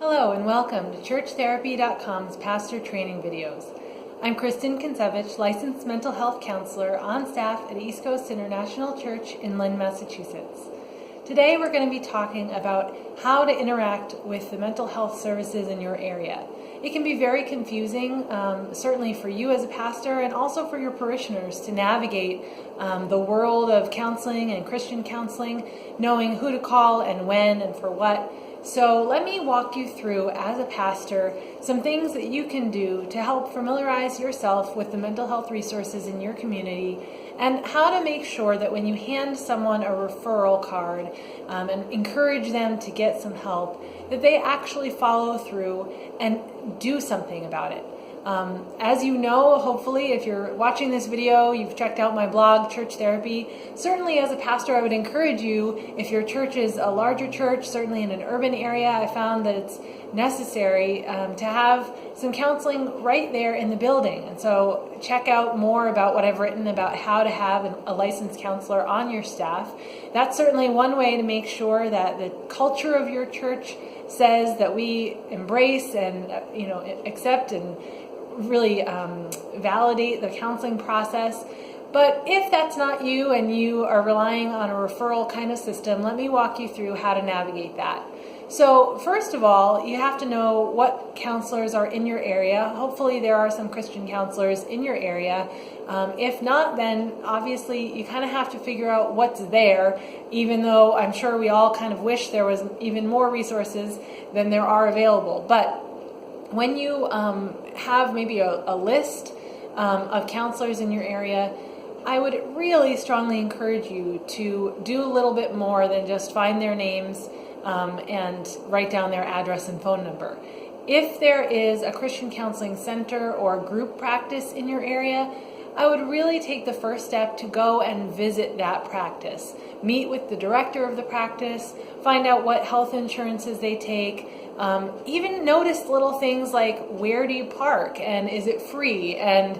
Hello and welcome to churchtherapy.com's pastor training videos. I'm Kristen Kinsevich, licensed mental health counselor on staff at East Coast International Church in Lynn, Massachusetts. Today we're going to be talking about how to interact with the mental health services in your area. It can be very confusing, certainly for you as a pastor and also for your parishioners to navigate the world of counseling and Christian counseling, knowing who to call and when and for what. So let me walk you through, as a pastor, some things that you can do to help familiarize yourself with the mental health resources in your community and how to make sure that when you hand someone a referral card and encourage them to get some help, that they actually follow through and do something about it. As you know, hopefully, if you're watching this video, you've checked out my blog, Church Therapy. Certainly, as a pastor, I would encourage you, if your church is a larger church, certainly in an urban area, I found that it's necessary to have some counseling right there in the building. And so check out more about what I've written about how to have a licensed counselor on your staff. That's certainly one way to make sure that the culture of your church says that we embrace and accept and really validate the counseling process. But if that's not you and you are relying on a referral kind of system, let me walk you through how to navigate that. So first of all, you have to know what counselors are in your area. Hopefully there are some Christian counselors in your area. If not, then obviously you kind of have to figure out what's there, even though I'm sure we all kind of wish there was even more resources than there are available. But when you have maybe a list of counselors in your area, I would really strongly encourage you to do a little bit more than just find their names and write down their address and phone number. If there is a Christian counseling center or group practice in your area, I would really take the first step to go and visit that practice. Meet with the director of the practice, find out what health insurances they take, even notice little things like, where do you park and is it free, and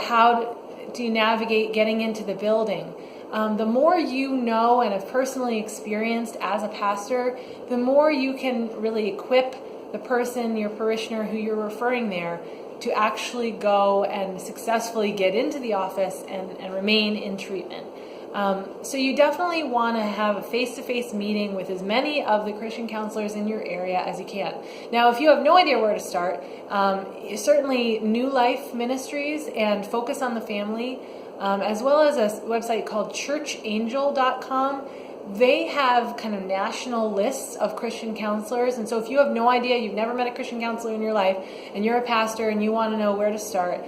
how do you navigate getting into the building. The more you know and have personally experienced as a pastor, the more you can really equip the person, your parishioner who you're referring there, to actually go and successfully get into the office and remain in treatment. So you definitely want to have a face-to-face meeting with as many of the Christian counselors in your area as you can. Now, if you have no idea where to start, certainly New Life Ministries and Focus on the Family, as well as a website called churchangel.com, they have kind of national lists of Christian counselors. And so if you have no idea, you've never met a Christian counselor in your life, and you're a pastor and you want to know where to start,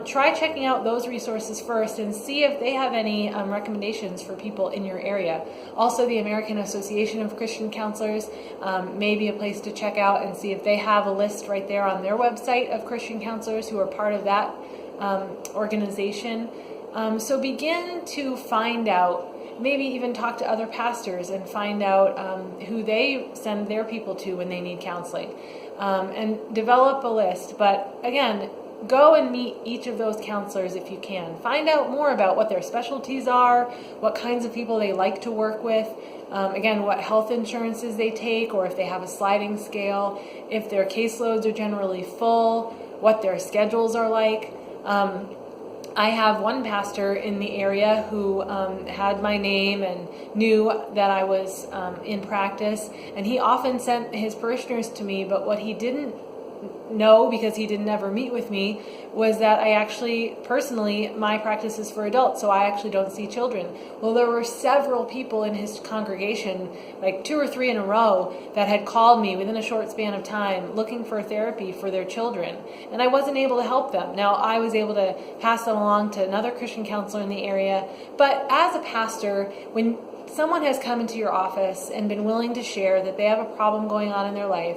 try checking out those resources first and see if they have any recommendations for people in your area. Also, the American Association of Christian Counselors may be a place to check out and see if they have a list right there on their website of Christian counselors who are part of that organization. So begin to find out, maybe even talk to other pastors and find out who they send their people to when they need counseling, and develop a list. But again, go and meet each of those counselors if you can. Find out more about what their specialties are, what kinds of people they like to work with, again, what health insurances they take, or if they have a sliding scale, if their caseloads are generally full, what their schedules are like. I have one pastor in the area who had my name and knew that I was in practice, and he often sent his parishioners to me, but what he didn't know, because he didn't ever meet with me, was that I actually, personally, my practice is for adults, so I actually don't see children. Well, there were several people in his congregation, like 2 or 3 in a row, that had called me within a short span of time looking for therapy for their children, and I wasn't able to help them. Now, I was able to pass them along to another Christian counselor in the area, but as a pastor, when someone has come into your office and been willing to share that they have a problem going on in their life,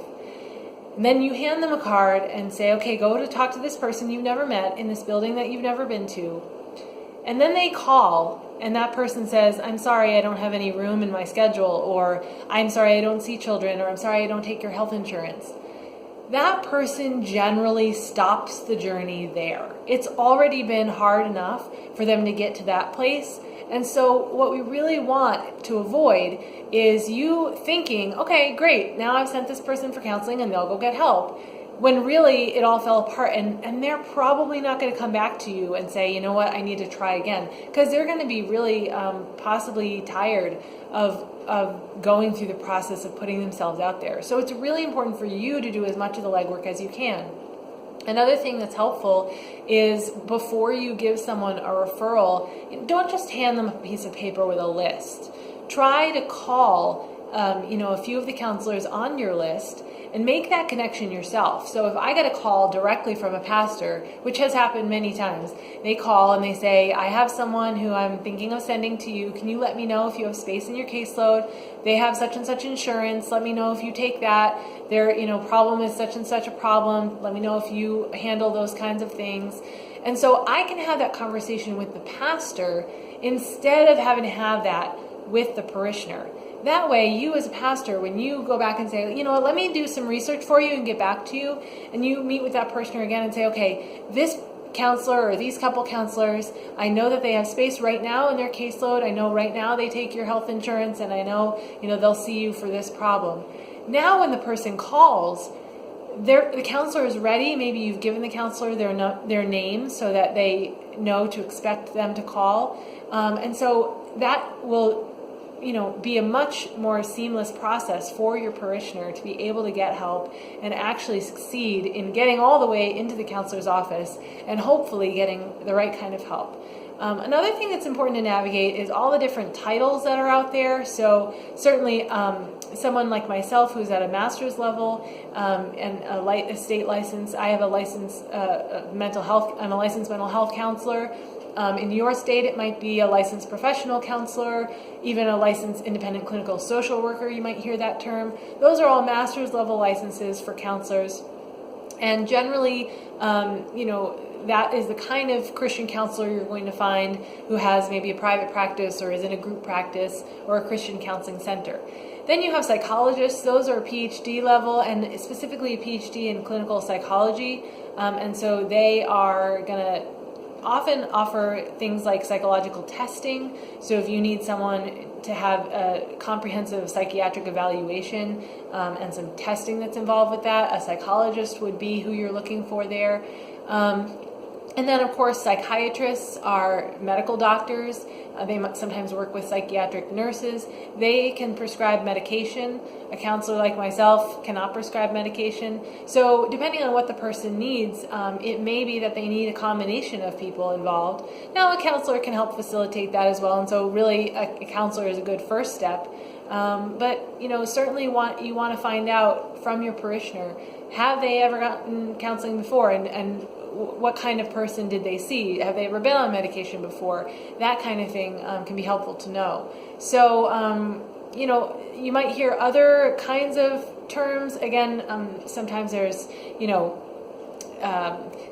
and then you hand them a card and say, okay, go to talk to this person you've never met in this building that you've never been to. And then they call and that person says, I'm sorry, I don't have any room in my schedule, or I'm sorry, I don't see children, or I'm sorry, I don't take your health insurance. That person generally stops the journey there. it's already been hard enough for them to get to that place. And so what we really want to avoid is you thinking, okay, great, now I've sent this person for counseling and they'll go get help, when really it all fell apart, and they're probably not going to come back to you and say, you know what, I need to try again, because they're going to be really possibly tired of going through the process of putting themselves out there. So it's really important for you to do as much of the legwork as you can. Another thing that's helpful is before you give someone a referral, don't just hand them a piece of paper with a list. Try to call a few of the counselors on your list and make that connection yourself. So if I get a call directly from a pastor, which has happened many times, they call and they say, I have someone who I'm thinking of sending to you. Can you let me know if you have space in your caseload? They have such and such insurance. Let me know if you take that. Their problem is such and such a problem. Let me know if you handle those kinds of things. And so I can have that conversation with the pastor instead of having to have that with the parishioner. That way, you as a pastor, when you go back and say, you know what, let me do some research for you and get back to you, and you meet with that parishioner again and say, okay, this counselor or these couple counselors, I know that they have space right now in their caseload. I know right now they take your health insurance, and I know, they'll see you for this problem. Now when the person calls, the counselor is ready. Maybe you've given the counselor their name so that they know to expect them to call. And so that will be a much more seamless process for your parishioner to be able to get help and actually succeed in getting all the way into the counselor's office and hopefully getting the right kind of help. Another thing that's important to navigate is all the different titles that are out there. So certainly someone like myself who's at a master's level and a state license, I have a license mental health. I'm a licensed mental health counselor. In your state, it might be a licensed professional counselor, even a licensed independent clinical social worker, you might hear that term. Those are all master's level licenses for counselors. And generally, that is the kind of Christian counselor you're going to find who has maybe a private practice or is in a group practice or a Christian counseling center. Then you have psychologists. Those are PhD level, and specifically a PhD in clinical psychology. And so they are going to often offer things like psychological testing. So if you need someone to have a comprehensive psychiatric evaluation and some testing that's involved with that, a psychologist would be who you're looking for there. And then, of course, psychiatrists are medical doctors. They might sometimes work with psychiatric nurses. They can prescribe medication. A counselor like myself cannot prescribe medication. So depending on what the person needs, it may be that they need a combination of people involved. Now, a counselor can help facilitate that as well. And so really, a counselor is a good first step. But, certainly you want to find out from your parishioner, have they ever gotten counseling before? And what kind of person did they see? Have they ever been on medication before? That kind of thing can be helpful to know. So, you might hear other kinds of terms. Again, sometimes there's,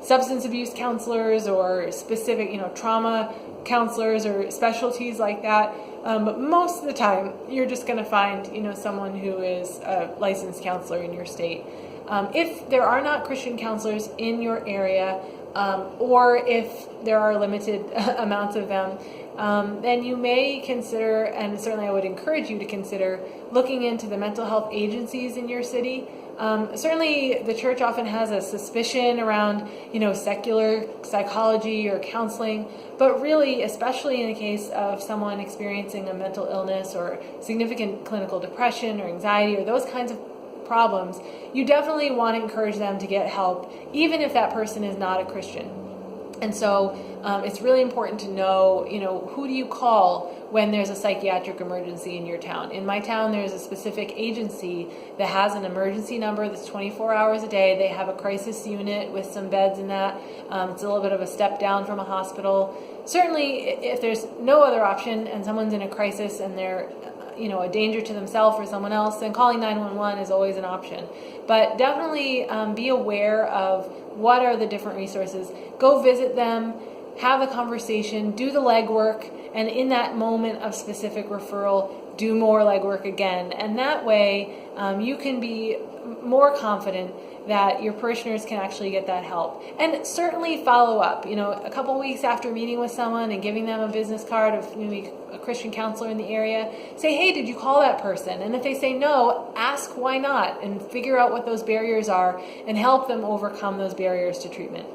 substance abuse counselors or specific, trauma counselors or specialties like that. But most of the time, you're just going to find, someone who is a licensed counselor in your state. If there are not Christian counselors in your area, or if there are limited amounts of them, then you may consider, and certainly I would encourage you to consider, looking into the mental health agencies in your city. Certainly the church often has a suspicion around, secular psychology or counseling, but really, especially in the case of someone experiencing a mental illness or significant clinical depression or anxiety or those kinds of problems, you definitely want to encourage them to get help, even if that person is not a Christian. And so it's really important to know, who do you call when there's a psychiatric emergency in your town? In my town, there's a specific agency that has an emergency number that's 24 hours a day. They have a crisis unit with some beds in that. It's a little bit of a step down from a hospital. Certainly, if there's no other option and someone's in a crisis and they're a danger to themselves or someone else, then calling 911 is always an option. But definitely be aware of what are the different resources. Go visit them, have a conversation, do the legwork, and in that moment of specific referral, do more legwork again. And that way, you can be more confident that your parishioners can actually get that help. And certainly follow up. A couple weeks after meeting with someone and giving them a business card of maybe a Christian counselor in the area, say, hey, did you call that person? And if they say no, ask why not, and figure out what those barriers are and help them overcome those barriers to treatment.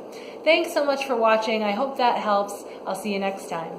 Thanks so much for watching. I hope that helps. I'll see you next time.